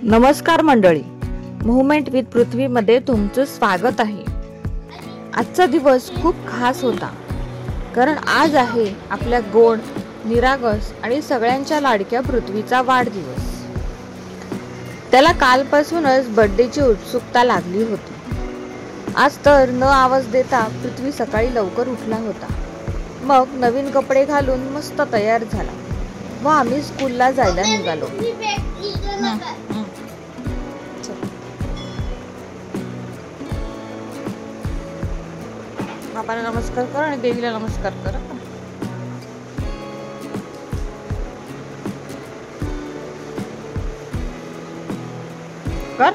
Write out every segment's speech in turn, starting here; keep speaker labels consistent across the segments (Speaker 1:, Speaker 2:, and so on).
Speaker 1: नमस्कार मंडळी, movement with पृथ्वी मध्ये तुमचं स्वागत आहे। आजचा दिवस खूप खास होता, कारण आज आहे आपल्या गोड, निरागस आणि सगळ्यांच्या लाडक्या पृथ्वीचा वाढदिवस। त्याला कालपासूनच बर्थडेची उत्सुकता लागली होती। आज तर न आवाज देता पृथ्वी सकाळी लवकर उठला होता। मग नवीन कपडे घालून मस्त तयार झाला व आम्ही स्कूलला जायला निघालो। बाबाला नमस्कार कर आणि देवीला नमस्कार कर। कर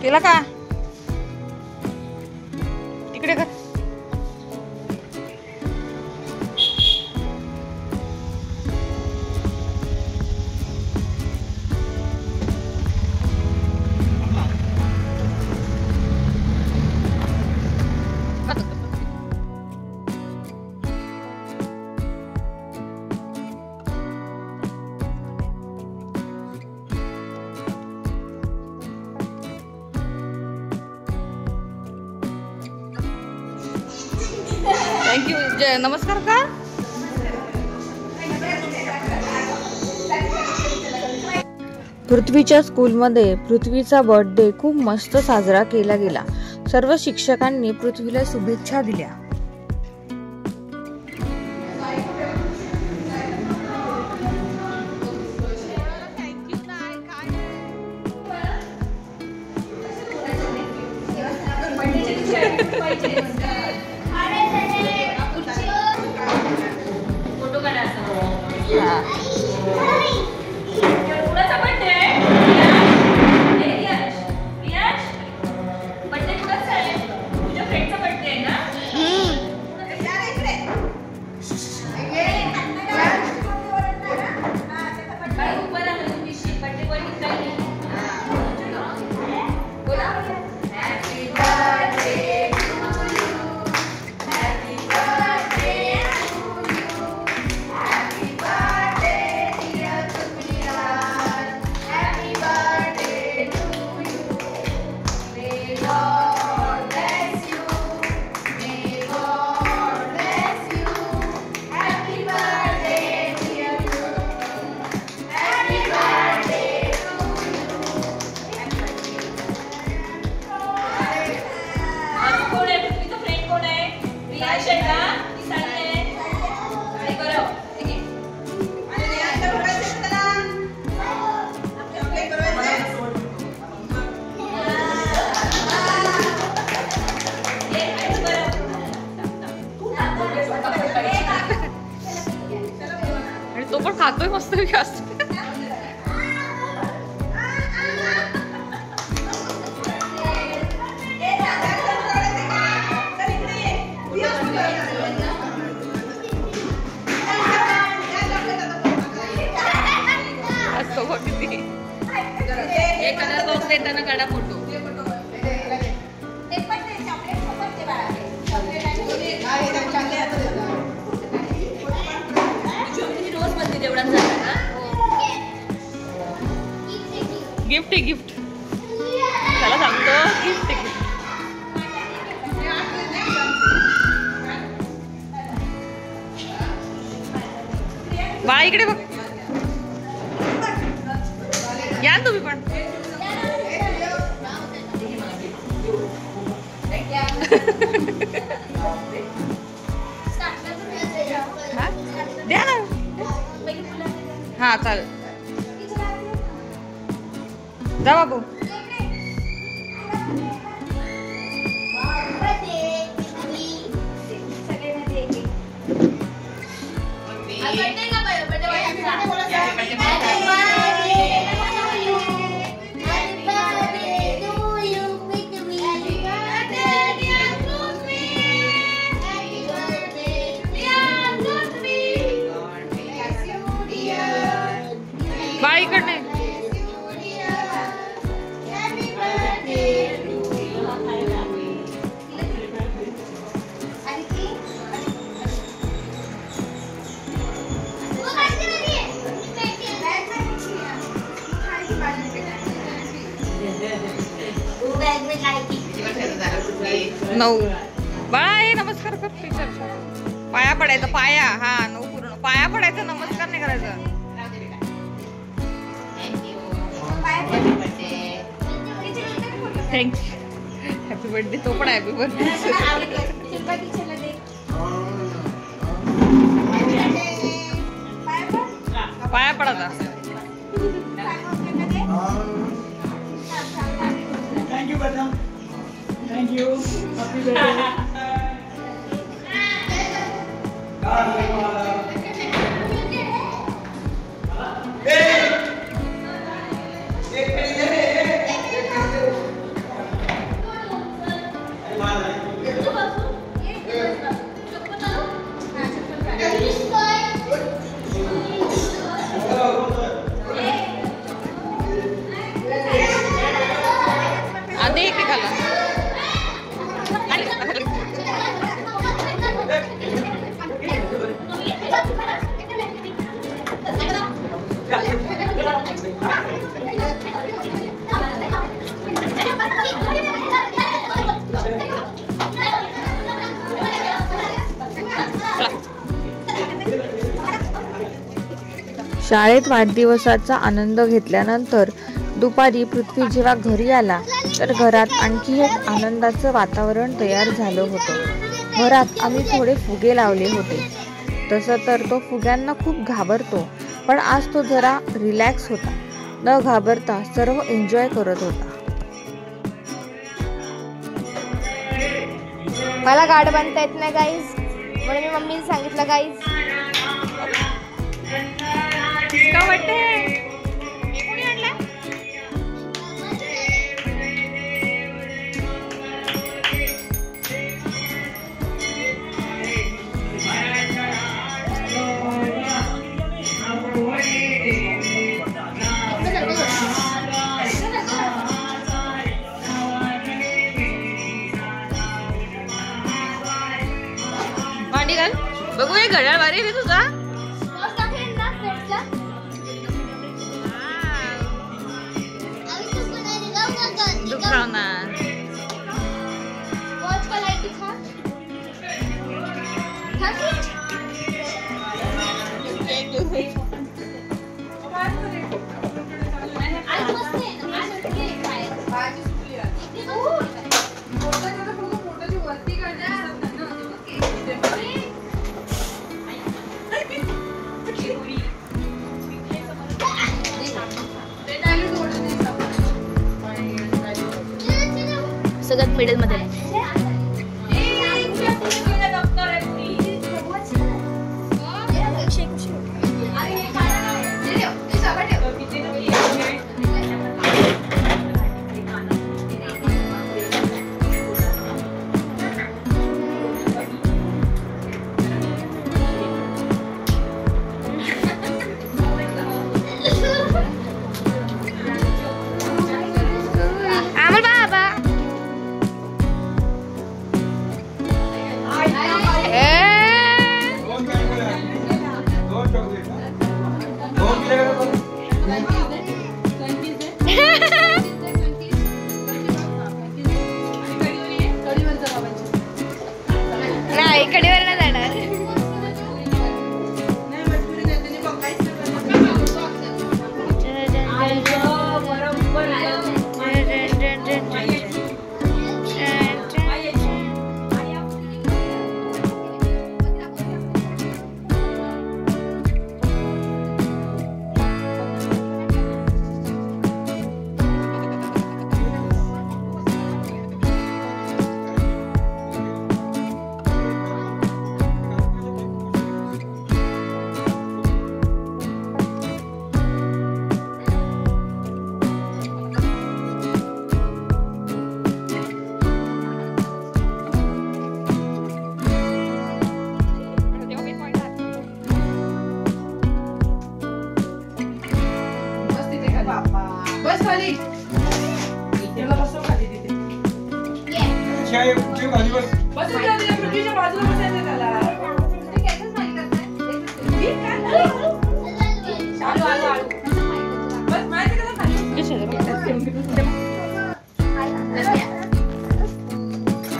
Speaker 1: केला का? इकडे कर। थँक्यू। नमस्कार का? पृथ्वीच्या स्कूलमध्ये पृथ्वीचा बर्थडे खूप मस्त साजरा केला गेला। सर्व शिक्षकांनी पृथ्वीला शुभेच्छा दिल्या। तो पण खातोय मस्त जास्त। एक कलर बॉक्स देताना काढा फोटो। गिफ्ट आहे गिफ्ट, त्याला सांगतो गिफ्ट आहे। बा इकडे बघ, या तुम्ही पण। द्या ना। हा चालेल, जा बाबू। बाई इकडे 9 बाळा हे नमस्कार कर टीचर पाया पडायचं पाया हा 9 पूर्ण पाया पडायचं नमस्कार नाही करायचं थँक्यू हॅपी बर्थडे तो पण हॅपी बर्थडे पाया पडायचा
Speaker 2: थँक्यू बदम थँक्यू हॅपी बर्थडे
Speaker 1: आधी एक खाला शाळेत वाढदिवसाचा आनंद घेतल्यानंतर दुपारी पृथ्वी जेव्हा घरी आला तर घरात आणखी एक आनंदाचं वातावरण तयार झालं होतं. घरात आम्ही थोडे फुगे लावले होते. तसं तर तो फुग्यांना खूप घाबरतो, पण आज तो जरा रिलॅक्स होता. न घाबरता सर्व एन्जॉय करत होता.
Speaker 3: मला गाड बांधता येत नाही गाईज, म्हणून मी मम्मीने सांगितलं गाईज
Speaker 1: का वाटते हे कोणी आणलं भांडी घाल बघू हे घड्याळ भारी रे तुझा
Speaker 3: सगळ्यात मिडल मध्ये नाही कडेवर नाही जाणार.
Speaker 1: बस खाली इथेला बसव खाली तिथे चाय खाली बस बस खाली पृथ्वीच्या बाजूला बसायचं त्याला ते कॅसेस माहिती करताय चालू आलो बस माहिती करा खाली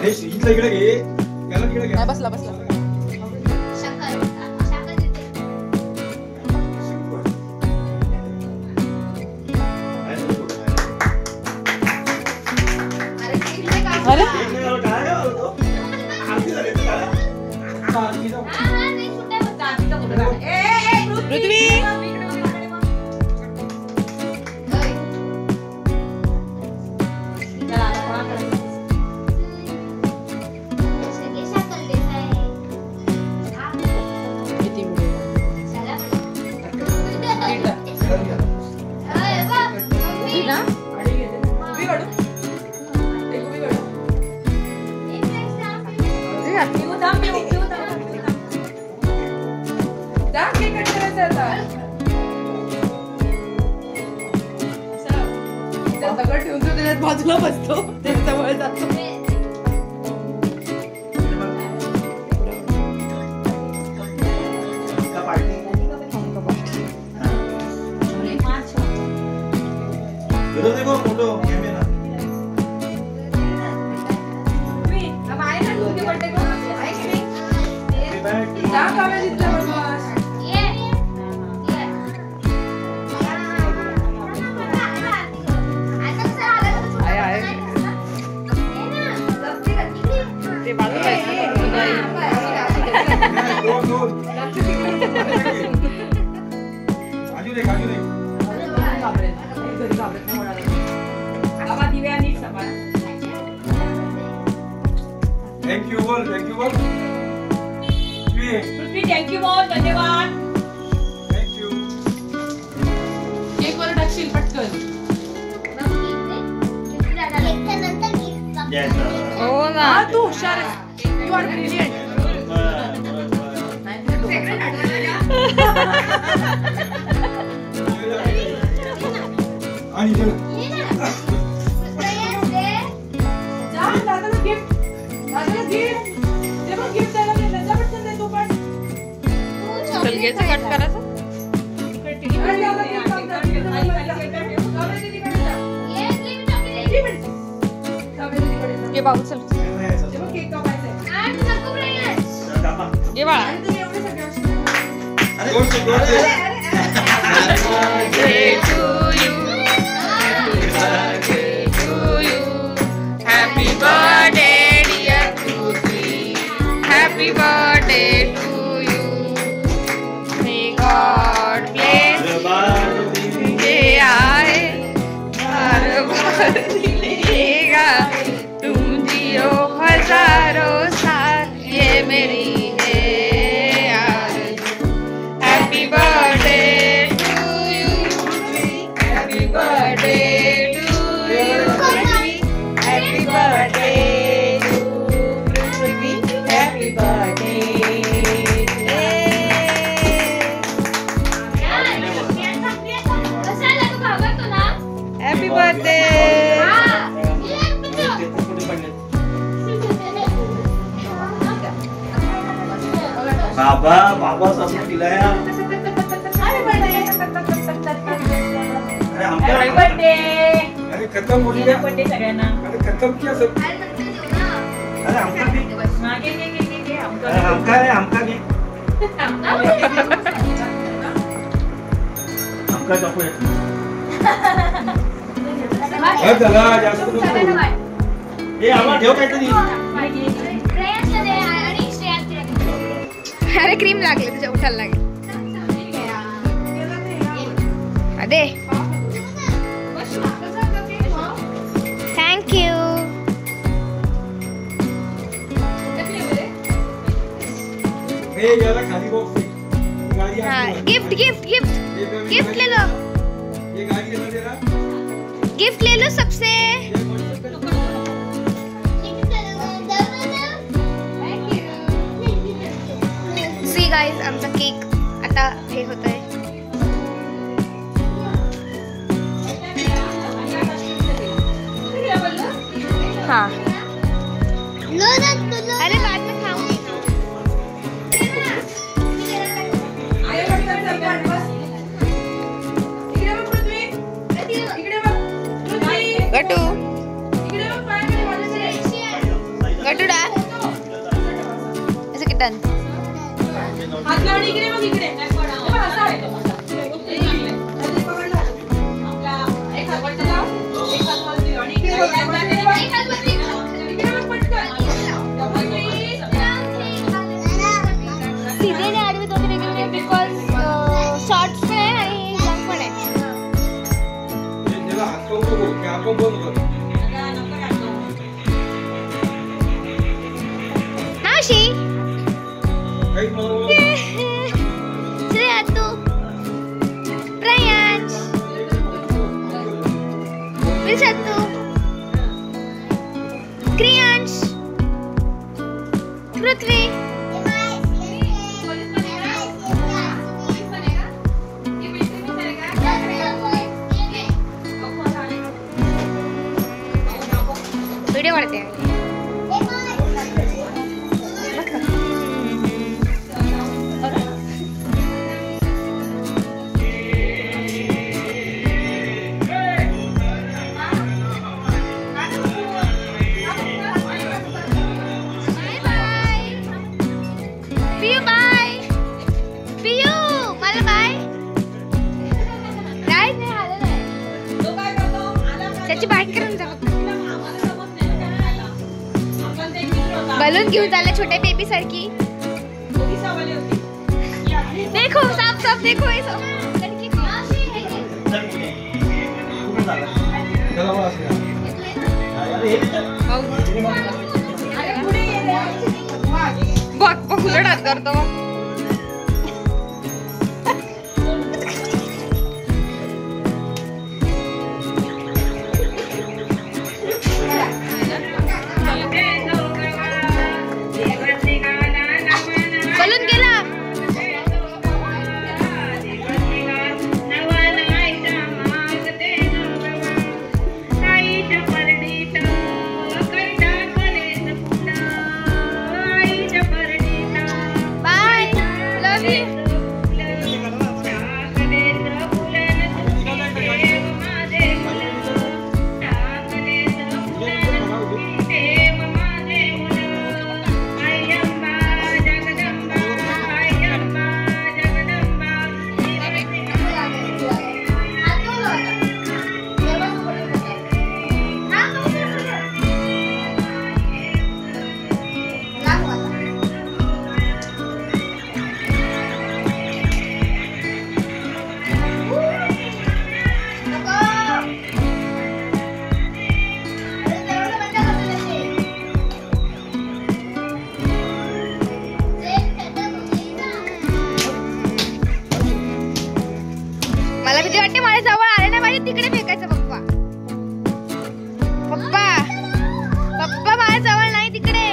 Speaker 2: अरे इथलं इकडे घे, याला तिकडे घे.
Speaker 4: बसला बसला. अरे पृथ्वी दगड ठेवून तो त्याच्यात बाजूला बसतो, त्याच्या जवळ जातो.
Speaker 2: थँक्यू बोल, थँक्यू बोल.
Speaker 4: पृथ्वी थँक्यू बोल, धन्यवाद.
Speaker 2: थँक्यू.
Speaker 4: केक वर टाकशील पटकन.
Speaker 1: हो ना.
Speaker 4: हा तू हुशार आहेस. You are brilliant.
Speaker 2: आणि चला.
Speaker 4: जा दादाला गिफ्ट. दादाला गिफ्ट. ते पण गिफ्ट द्यायला गेलं. जा पटकन दे तू पण.
Speaker 1: चल घ्यायचं कट करायचं. घे बाबू चल. घे बाळा.
Speaker 5: Happy birthday dear Pruthvi. Happy birthday to you. May God bless ये आए बार बार मिलेगा. तुम जियो हजारों साल ये मेरी है आरज़ू. Happy birthday to you. Happy birthday to you. Happy birthday to Pruthvi. Happy birthday. Happy birthday.
Speaker 2: बाबा बाबा असं दिलाय. अरे आमच्या
Speaker 4: बर्थडे.
Speaker 2: अरे खतम होती का?
Speaker 4: बर्थडे सगळ्यांना.
Speaker 2: अरे खतम किया सब. अरे हमका भी.
Speaker 4: मागे घे घे घे.
Speaker 2: अरे हमका है, हमका भी. हमका नको आहे. अरे चला जास्त नको. हे आम्हाला ठेव काहीतरी.
Speaker 3: अरे क्रीम लागले तुझ्या उठायला लागेल. अरे थँक्यू.
Speaker 2: हे याला खाली बॉक्स आहे. गाडी
Speaker 3: हाँ
Speaker 2: आहे.
Speaker 3: गिफ्ट गिफ्ट गिफ्ट गिफ्ट ले लो.
Speaker 2: ये गाड़ी है ना तेरा.
Speaker 3: गिफ्ट ले लो सबसे. सी गाइस आमचा केक आता हे होत आहे. हाँ अरे बाद में खाऊंगी.
Speaker 5: गटू
Speaker 3: गटुडा असं किटन
Speaker 4: हात लावून इकडे बघ इकडे असं आहे आपला एक हात वरती लाव एक हात वरती लाव आणि इकडे बघ एक हात वरती इकडे बघ पटकन
Speaker 3: सीधे आणि आडवे दोन वेगवेगळे बिकॉज शॉर्ट्स पण आहे आणि लॉंग पण आहे नाशी श्रेयातू प्रयांश विशातू क्रियांश पृथ्वी व्हिडिओ काढते बलून घेऊन चालला छोट्या बेबी सारखी देखो साफ साफ देखो ये सब लड़की
Speaker 5: बघ बघ उलट करतो
Speaker 3: बलून गेला बाय लव यू मला भीती वाटते माझ्या जवळ आले ना माझ्या तिकडे फेकायचं पप्पा पप्पा पप्पा माझ्या जवळ नाही तिकडे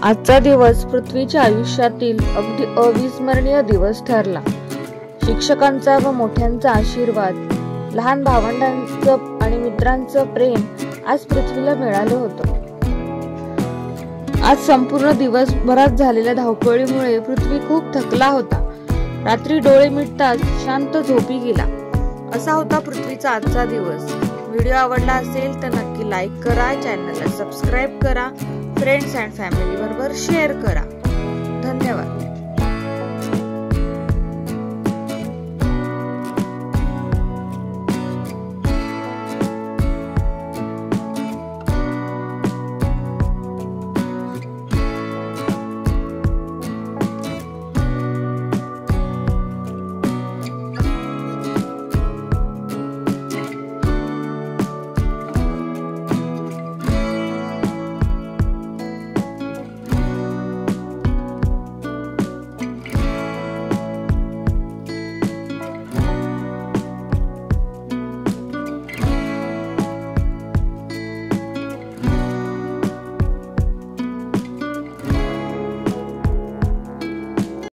Speaker 1: आजचा दिवस पृथ्वीच्या आयुष्यातील अगदी अविस्मरणीय दिवस ठरला. शिक्षकांचा व मोठ्यांचा आशीर्वाद, लहान भावंडांचं आणि मित्रांचं प्रेम आज पृथ्वीला मिळालं होतं. आज संपूर्ण दिवसभरात झालेल्या धावपळीमुळे पृथ्वी खूप थकला होता. रात्री डोळे मिटताच शांत झोपी गेला. असा होता पृथ्वीचा आजचा दिवस. व्हिडिओ आवडला असेल तर नक्की लाईक करा, चॅनलला सबस्क्राईब करा, फ्रेंड्स अँड फॅमिली बरोबर शेअर करा. धन्यवाद.